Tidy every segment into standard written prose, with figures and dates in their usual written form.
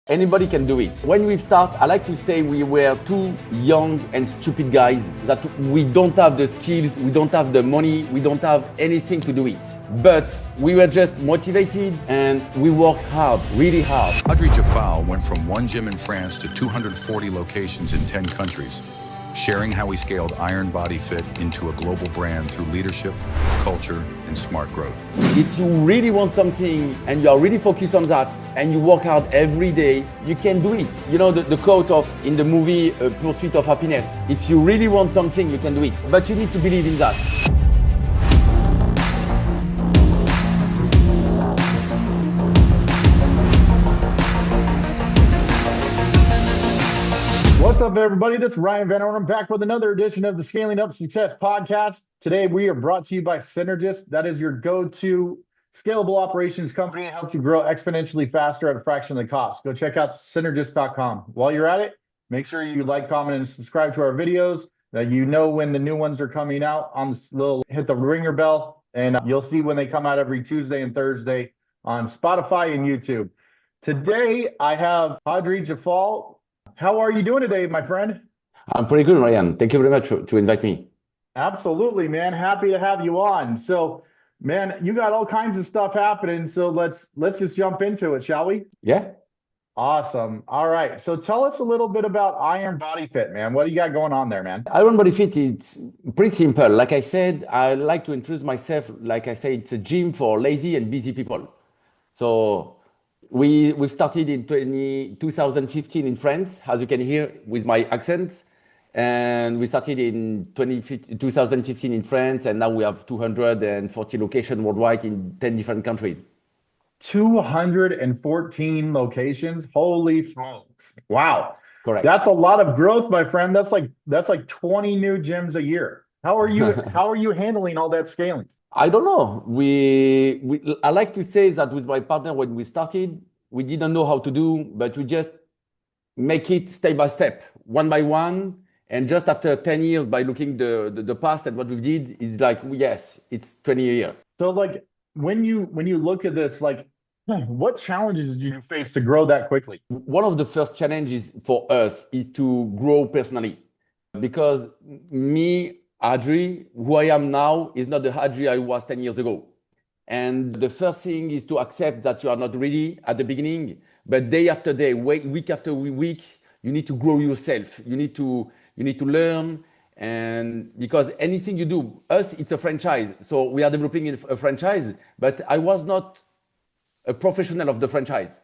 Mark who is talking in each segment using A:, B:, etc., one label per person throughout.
A: Anybody can do it. When we start, I like to say we were two young and stupid guys that we don't have the skills, we don't have the money, we don't have anything to do it. But we were just motivated and we worked hard, really hard.
B: Hadri Jaffal went from one gym in France to 240 locations in 10 countries, sharing how he scaled Iron Body Fit into a global brand through leadership, culture, and smart growth.
A: If you really want something and you are really focused on that and you work hard every day, you can do it. You know the quote of in the movie Pursuit of Happiness. If you really want something, you can do it. But you need to believe in that.
C: What's up, everybody? This is Ryan Van Ornum back with another edition of the Scaling Up Success podcast. Today, we are brought to you by Synergist. That is your go-to scalable operations company that helps you grow exponentially faster at a fraction of the cost. Go check out synergist.com. While you're at it, make sure you like, comment, and subscribe to our videos, that you know when the new ones are coming out. On this little, hit the ringer bell, and you'll see when they come out every Tuesday and Thursday on Spotify and YouTube. Today, I have Hadri Jaffal. How are you doing today, my friend?
A: I'm pretty good, Ryan. Thank you very much to invite me.
C: Absolutely, man. Happy to have you on. So, man, you got all kinds of stuff happening. So let's just jump into it, shall we?
A: Yeah.
C: Awesome. All right. So tell us a little bit about Iron Body Fit, man. What do you got going on there, man?
A: Iron Body Fit, it's pretty simple. Like I said, I like to introduce myself. Like I say, it's a gym for lazy and busy people. So we started in 2015 in France, as you can hear with my accent. And we started in 2015 in France, and now we have 240 locations worldwide in 10 different countries.
C: 214 locations. Holy smokes. Wow.
A: Correct.
C: That's a lot of growth, my friend. That's like 20 new gyms a year. How are you handling all that scaling?
A: I don't know. I like to say that with my partner, when we started, we didn't know how to do, but we just make it step by step, one by one. And just after 10 years, by looking the past and what we did, it's like, yes, it's 20 a year.
C: So like when you look at this, like what challenges did you face to grow that quickly?
A: One of the first challenges for us is to grow personally. Because me, Hadri, who I am now, is not the Hadri I was 10 years ago. And the first thing is to accept that you are not ready at the beginning, but day after day, week after week, you need to grow yourself. You need to learn, and because anything you do, it's a franchise. So we are developing a franchise, but I was not a professional of the franchise.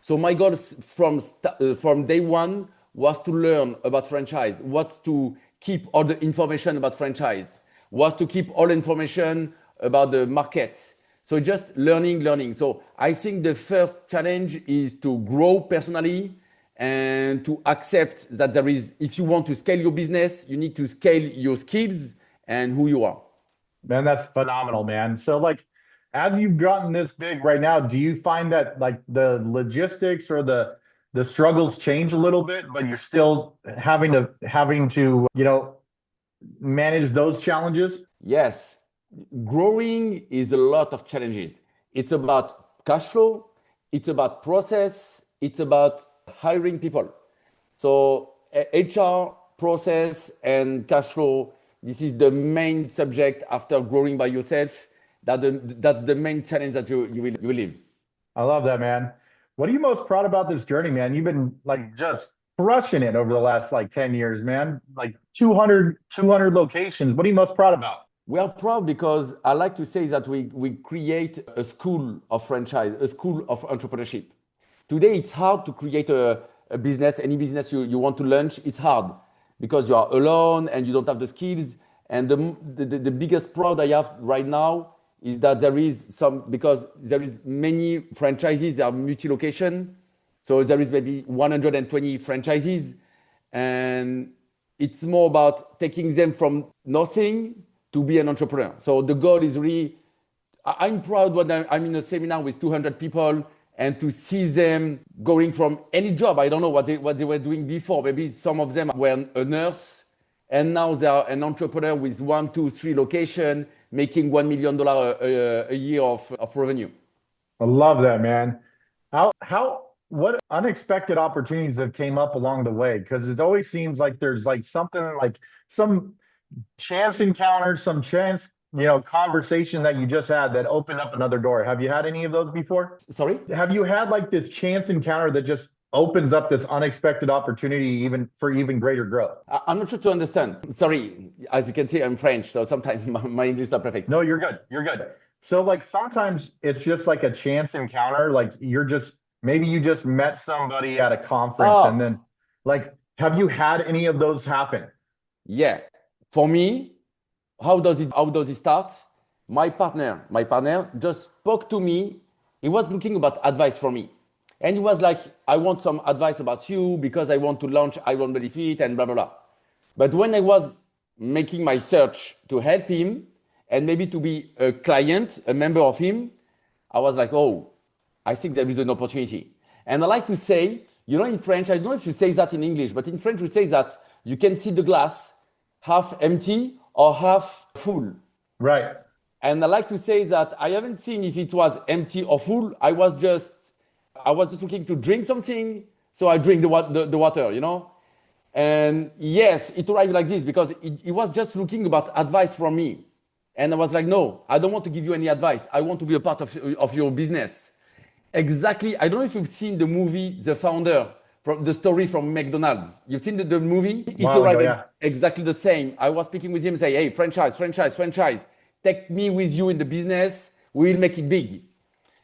A: So my goal from day one was to learn about franchise, was to keep all the information about franchise, was to keep all information about the market. So just learning. So I think the first challenge is to grow personally and to accept that if you want to scale your business, you need to scale your skills and who you are.
C: Man, that's phenomenal, man. So like, as you've gotten this big right now, do you find that like the logistics or the struggles change a little bit, but you're still having to, manage those challenges?
A: Yes. Growing is a lot of challenges. It's about cash flow. It's about process. It's about hiring people. So HR, process, and cash flow, this is the main subject after growing by yourself. That's the main challenge that you will live.
C: I love that, man. What are you most proud about this journey, man? You've been like just crushing it over the last like 10 years, man. Like 200 locations. What are you most proud about?
A: We are proud because I like to say that we create a school of franchise, a school of entrepreneurship. Today, it's hard to create a business, any business you want to launch. It's hard because you are alone and you don't have the skills. And the biggest proud I have right now is that because there is many franchises, there are multi-location. So there is maybe 120 franchises. And it's more about taking them from nothing to be an entrepreneur. So the goal is really, I'm proud when I'm in a seminar with 200 people and to see them going from any job. I don't know what they were doing before. Maybe some of them were a nurse and now they are an entrepreneur with 1, 2, 3 locations, making $1 million a year of revenue.
C: I love that, man. How what unexpected opportunities have came up along the way? Because it always seems like there's like something like some chance encounter, some chance, conversation that you just had that opened up another door. Have you had any of those before?
A: Sorry?
C: Have you had like this chance encounter that just opens up this unexpected opportunity even greater growth?
A: I'm not sure to understand. Sorry, as you can see, I'm French, so sometimes my English is not perfect.
C: No, you're good. You're good. So like sometimes it's just like a chance encounter. Like maybe you just met somebody at a conference and
A: Oh,
C: then like, have you had any of those happen?
A: yeah. For me, how does it start? My partner just spoke to me. He was looking about advice for me. And he was like, I want some advice about you because I want to launch Iron Body Fit and blah blah blah. But when I was making my search to help him and maybe to be a client, a member of him, I was like, oh, I think there is an opportunity. And I like to say, in French, I don't know if you say that in English, but in French we say that you can see the glass half empty or half full.
C: Right.
A: And I like to say that I haven't seen if it was empty or full. I was just looking to drink something, so I drink the water. And yes, it arrived like this because it was just looking about advice from me. And I was like, no, I don't want to give you any advice. I want to be a part of your business. Exactly. I don't know if you've seen the movie The Founder, from the story from McDonald's. You've seen the movie?
C: A
A: It
C: while ago,
A: arrived
C: yeah.
A: exactly the same. I was speaking with him and say, hey, franchise, franchise, franchise. Take me with you in the business. We will make it big.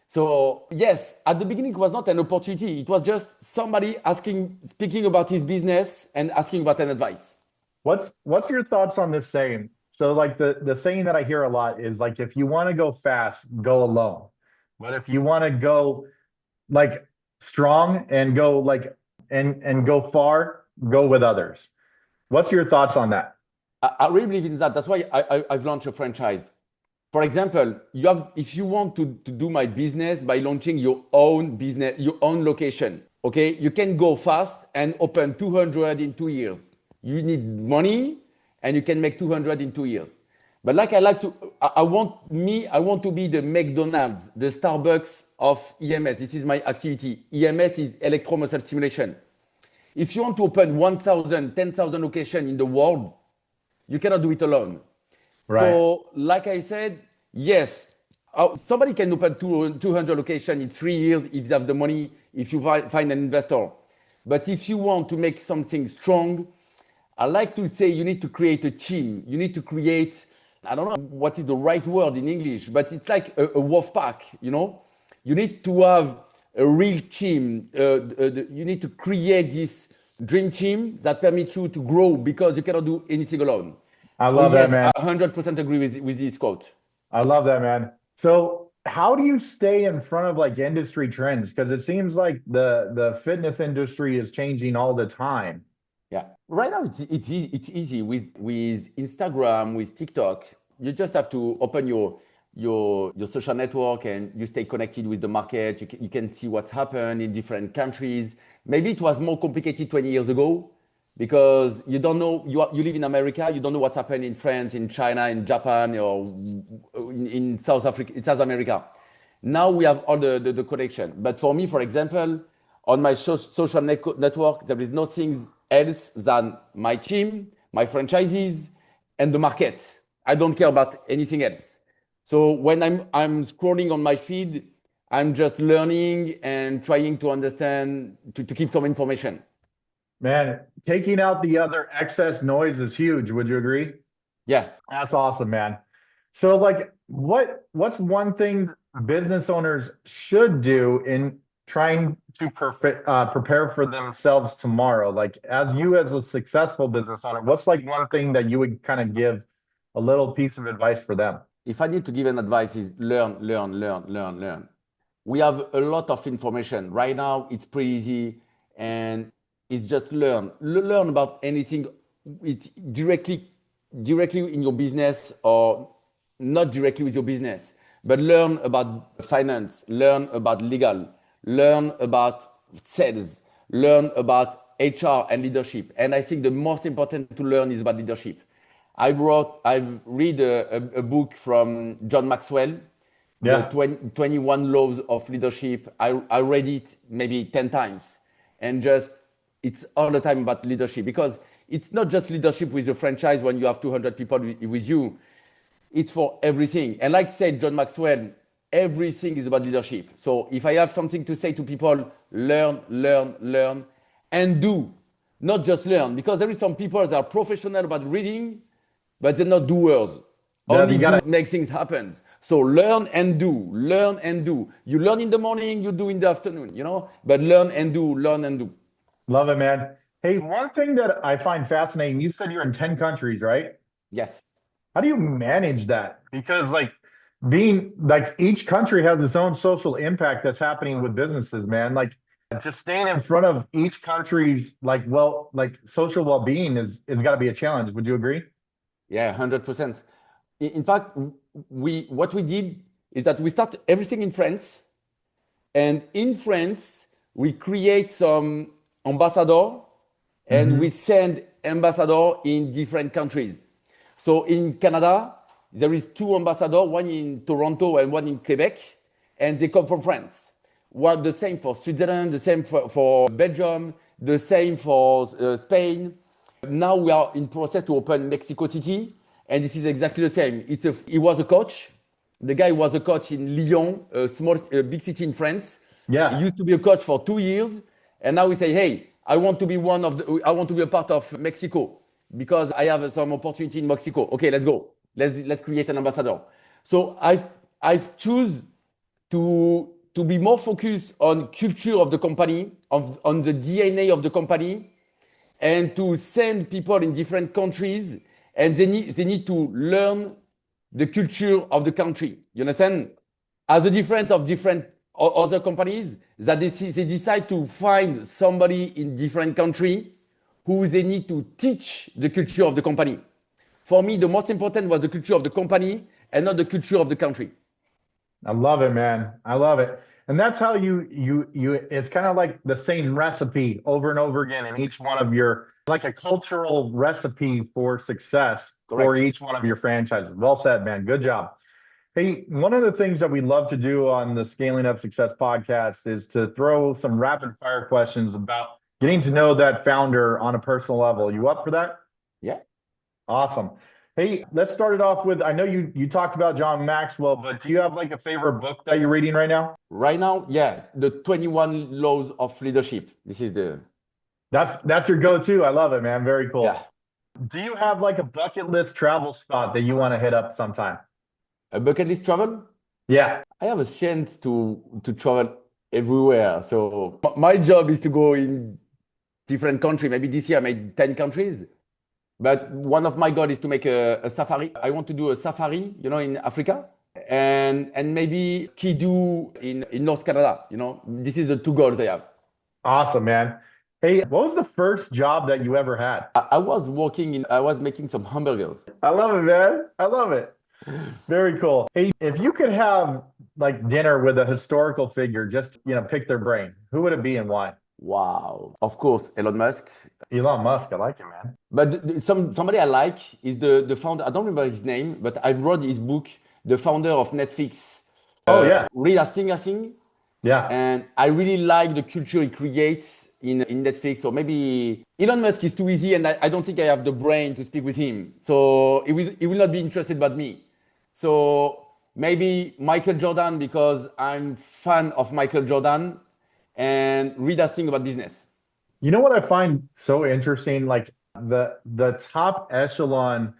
A: So yes, at the beginning it was not an opportunity. It was just somebody speaking about his business and asking about an advice.
C: What's your thoughts on this saying? So like the saying that I hear a lot is like if you want to go fast, go alone. But if you want to go like strong and go like and go far, go with others. What's your thoughts on that?
A: I really believe in that. That's why I've launched a franchise. For example, if you want to do my business by launching your own business, your own location, okay, you can go fast and open 200 in 2 years. You need money and you can make 200 in 2 years. But like I want to be the McDonald's, the Starbucks of EMS. This is my activity. EMS is electromuscle stimulation. If you want to open 1,000, 10,000 locations in the world, you cannot do it alone.
C: Right.
A: So, like I said, yes, somebody can open 200 locations in 3 years if they have the money, if you find an investor. But if you want to make something strong, I like to say you need to create a team. You need to create, I don't know what is the right word in English, but it's like a wolf pack. You need to have a real team. You need to create this dream team that permits you to grow because you cannot do anything alone.
C: I
A: So
C: love that,
A: yes,
C: man.
A: I 100% agree with this quote.
C: I love that, man. So how do you stay in front of like industry trends? Because it seems like the fitness industry is changing all the time.
A: Yeah. Right now, it's easy with Instagram, with TikTok. You just have to open your social network and you stay connected with the market. You can see what's happened in different countries. Maybe it was more complicated 20 years ago because you don't know, you live in America, you don't know what's happened in France, in China, in Japan, or in South Africa, in South America. Now we have all the connection. But for me, for example, on my social network, there is nothing else than my team, my franchises, and the market. I don't care about anything else. So when I'm scrolling on my feed, I'm just learning and trying to understand to keep some information.
C: Man, taking out the other excess noise is huge. Would you agree?
A: Yeah.
C: That's awesome, man. So like what's one thing business owners should do in trying to prepare for themselves tomorrow? Like as you as a successful business owner, what's like one thing that you would kind of give a little piece of advice for them?
A: If I need to give an advice is learn, learn, learn, learn, learn. We have a lot of information. Right now, it's pretty easy and it's just learn. Learn about anything. It's directly in your business or not directly with your business, but learn about finance, learn about legal, learn about sales, learn about HR and leadership. And I think the most important to learn is about leadership. I've read a book from John Maxwell the
C: Yeah.
A: 21 laws of leadership. I read it maybe 10 times, and just it's all the time about leadership, because it's not just leadership with a franchise when you have 200 people with you. It's for everything. And like said John Maxwell, everything is about leadership. So if I have something to say to people, learn, learn, learn, and do. Not just learn, because there is some people that are professional about reading, but they're not doers.
C: Yeah,
A: Only
C: you
A: do
C: gotta,
A: make things happen. So learn and do, learn and do. You learn in the morning, you do in the afternoon, but learn and do, learn and do.
C: love it, man. Hey, one thing that I find fascinating, you said you're in 10 countries, right?
A: Yes.
C: How do you manage that? Because like being like each country has its own social impact that's happening with businesses, man. Like just staying in front of each country's like social well-being is got to be a challenge. Would you agree?
A: Yeah, 100%. In fact, what we did is that we start everything in France, and in France we create some ambassador, and we send ambassador in different countries. So in Canada, there is two ambassadors, one in Toronto and one in Quebec, and they come from France. What the same for Switzerland, the same for Belgium, the same for Spain. Now we are in process to open Mexico City, and this is exactly the same. He was a coach. The guy was a coach in Lyon, a big city in France. He
C: Yeah.
A: used to be a coach for 2 years, and now we say, hey, I want to be I want to be a part of Mexico because I have some opportunity in Mexico. Okay, let's go. Let's create an ambassador. So I've choose to be more focused on culture of the company, on the DNA of the company, and to send people in different countries, and they need to learn the culture of the country. You understand? As a difference of different other companies, that they decide to find somebody in different country who they need to teach the culture of the company. For me, the most important was the culture of the company and not the culture of the country.
C: I love it, man. I love it. And that's how you it's kind of like the same recipe over and over again in each one of your, like a cultural recipe for success for
A: Correct.
C: each one of your franchises. Well said, man. Good job. Hey, one of the things that we love to do on the Scaling Up Success podcast is to throw some rapid fire questions about getting to know that founder on a personal level. You up for that?
A: Yeah.
C: Awesome. Hey, let's start it off with, I know you talked about John Maxwell, but do you have like a favorite book that you're reading right now?
A: Right now, yeah, the 21 laws of leadership. This is the
C: That's your go-to. I love it, man. Very cool.
A: yeah.
C: Do you have like a bucket list travel spot that you want to hit up sometime?
A: A bucket list travel.
C: Yeah.
A: I have a chance to travel everywhere. So my job is to go in different countries. Maybe this year I made 10 countries. But one of my goals is to make a safari. I want to do a safari, in Africa, and maybe ski-doo in North Canada. This is the two goals I have.
C: Awesome, man. Hey, what was the first job that you ever had?
A: I was making some hamburgers.
C: I love it, man. I love it. Very cool. Hey, if you could have like dinner with a historical figure, just, pick their brain, who would it be and why?
A: Wow. Of course, Elon Musk.
C: Elon Musk. I like it, man.
A: But somebody I like is the founder. I don't remember his name, but I've read his book, the founder of Netflix.
C: Oh, yeah.
A: Reed Hastings, I think.
C: Yeah.
A: And I really like the culture he creates in Netflix. So maybe Elon Musk is too easy, and I don't think I have the brain to speak with him. So he will not be interested about me. So maybe Michael Jordan, because I'm fan of Michael Jordan, and Reed Hastings about business.
C: You know what I find so interesting? Like the top echelon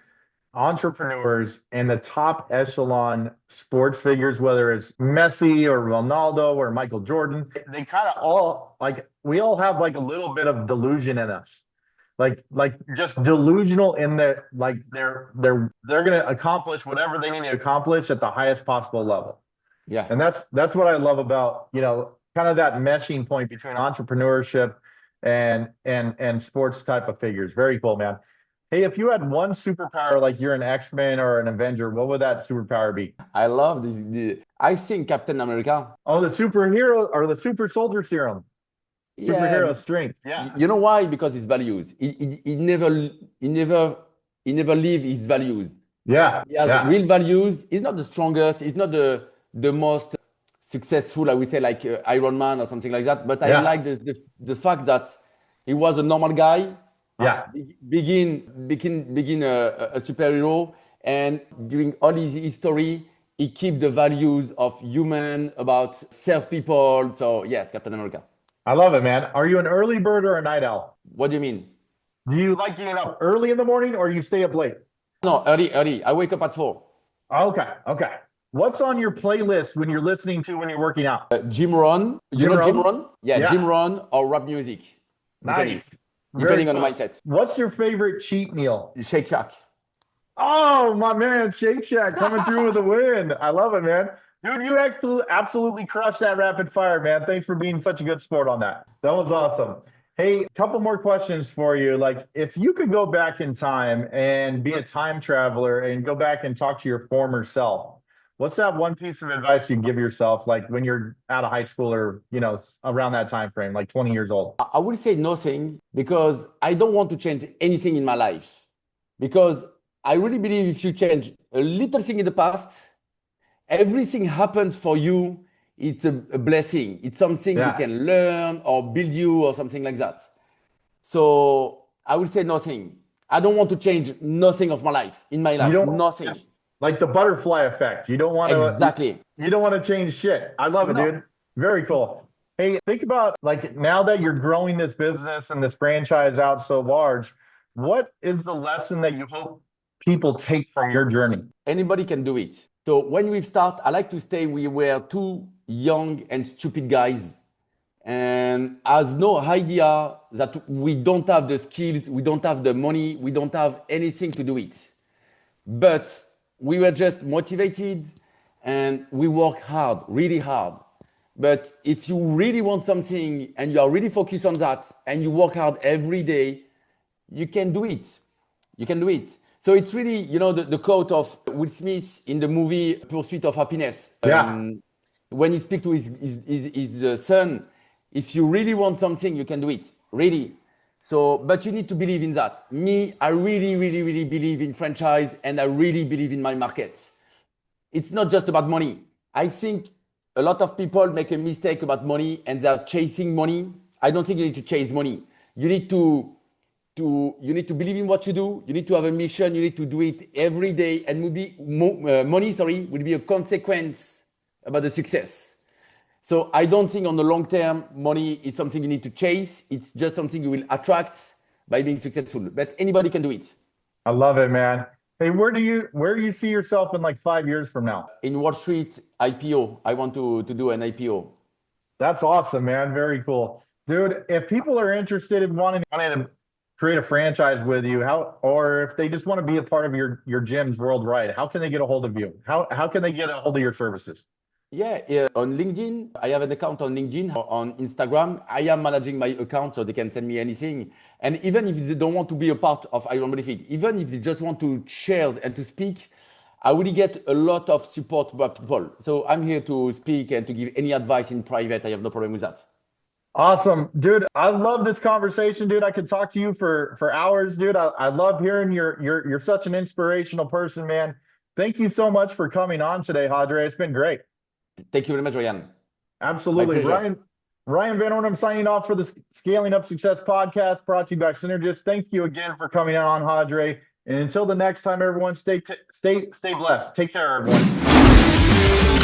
C: entrepreneurs and the top echelon sports figures, whether it's Messi or Ronaldo or Michael Jordan, they kind of all like we all have like a little bit of delusion in us. Like just delusional in that like they're gonna accomplish whatever they need to accomplish at the highest possible level.
A: Yeah.
C: And that's what I love about, kind of that meshing point between entrepreneurship and sports type of figures. Very cool, man. Hey, if you had one superpower, like you're an X-Men or an Avenger, what would that superpower be?
A: I love this. I think Captain America.
C: Oh, the superhero or the super soldier serum. Superhero
A: Yeah.
C: strength. Yeah.
A: You know why? Because it's values. He never leave his values.
C: Yeah.
A: He has
C: Yeah.
A: real values. He's not the strongest. He's not the the most successful, I would say, like Iron Man or something like that. But I
C: Yeah.
A: like the fact that he was a normal guy,
C: Yeah.
A: begin a superhero, and during all his history, he keep the values of human about serve people. So yes, Captain America.
C: I love it, man. Are you an early bird or a night owl?
A: What do you mean?
C: Do you like getting up early in the morning or you stay up late?
A: No, early. I wake up at 4.
C: Okay. Okay. What's on your playlist when you're listening to when you're working out?
A: Gym run. You
C: Gym
A: know
C: run?
A: gym run? Yeah,
C: Yeah.
A: gym run or rap music.
C: Nice.
A: Depending on the
C: cool.
A: mindset.
C: What's your favorite cheat meal?
A: Shake Shack.
C: Oh, my man, Shake Shack coming through with a win. I love it, man. Dude, you absolutely crushed that rapid fire, man. Thanks for being such a good sport on that. That was awesome. Hey, couple more questions for you. Like, if you could go back in time and be a time traveler and go back and talk to your former self, what's that one piece of advice you'd give yourself, like when you're out of high school or, around that time frame, like 20 years old?
A: I will say nothing because I don't want to change anything in my life. Because I really believe if you change a little thing in the past, everything happens for you. It's a blessing. It's something you can learn or build you or something like that. So I will say nothing. I don't want to change nothing of my life, in my life, nothing.
C: Like the butterfly effect. You don't want to
A: Exactly.
C: You don't want to change shit. I love it, dude. Very cool. Hey, think about like now that you're growing this business and this franchise out so large, what is the lesson that you hope people take from your journey?
A: Anybody can do it. So when we start, I like to say we were two young and stupid guys and has no idea that we don't have the skills, we don't have the money, we don't have anything to do it. But we were just motivated and we work hard, really hard. But if you really want something and you are really focused on that and you work hard every day, you can do it. You can do it. So it's really, the quote of Will Smith in the movie Pursuit of Happiness. When he speaks to his son, if you really want something, you can do it. Really. So, but you need to believe in that. Me, I really, really, really believe in franchise and I really believe in my market. It's not just about money. I think a lot of people make a mistake about money and they're chasing money. I don't think you need to chase money. You need to believe in what you do. You need to have a mission. You need to do it every day. And money will be a consequence about the success. So I don't think on the long term, money is something you need to chase. It's just something you will attract by being successful. But anybody can do it.
C: I love it, man. Hey, where do you see yourself in like 5 years from now?
A: In Wall Street IPO. I want to do an IPO.
C: That's awesome, man. Very cool. Dude, if people are interested in wanting to create a franchise with you, or if they just want to be a part of your gyms worldwide, how can they get a hold of you? How can they get a hold of your services?
A: Yeah, on LinkedIn. I have an account on LinkedIn. On Instagram, I am managing my account so they can send me anything. And even if they don't want to be a part of Iron Body Fit, even if they just want to share and to speak, I really get a lot of support by people. So I'm here to speak and to give any advice in private. I have no problem with that.
C: Awesome, dude. I love this conversation, dude. I could talk to you for hours, dude. I love hearing you're such an inspirational person, man. Thank you so much for coming on today, Hadri. It's been great.
A: Thank you very much, Ryan.
C: Absolutely. Ryan Van Ornum signing off for the Scaling Up Success podcast brought to you by Synergist. Thank you again for coming on, Hadri. And until the next time, everyone, stay blessed. Take care, everyone.